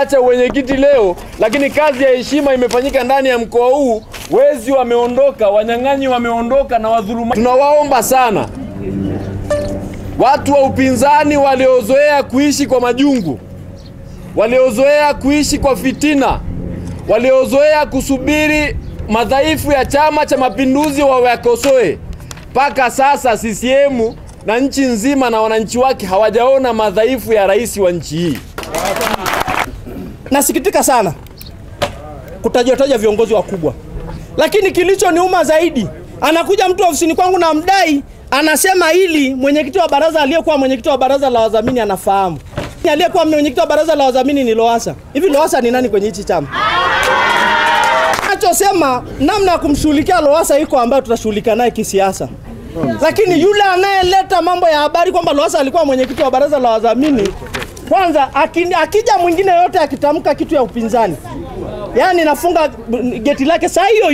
ameacha wenyekiti leo, lakini kazi ya heshima imefanyika ndani ya mkoa huu. Wezi wameondoka, wanyang'anyi wameondoka na wadhulumaji. Tunawaomba sana watu wa upinzani waliozoea kuishi kwa majungu, waliozoea kuishi kwa fitina, waliozoea kusubiri madhaifu ya Chama cha Mapinduzi wayakosoe. Paka sasa CCM na nchi nzima na wananchi wake hawajaona madhaifu ya rais wa nchi hii. Nasikitika sana kutaja viongozi wakubwa, lakini kilichoniuma zaidi, anakuja mtu ofisini kwangu na mdai, anasema ili mwenyekiti wa baraza aliyekuwa mwenyekiti wa baraza la wadhamini anafahamu. Aliyekuwa mwenyekiti wa baraza la wadhamini ni Lowassa. Hivi Lowassa ni nani kwenye hichi chama? Anachosema namna ya kumshughulikia Lowassa iko ambayo tutashughulika naye kisiasa. Lakini yule anayeleta mambo ya habari kwamba Lowassa alikuwa mwenyekiti wa baraza la wadhamini, kwanza akija mwingine yote akitamka kitu ya upinzani, yani nafunga geti lake saa hiyo.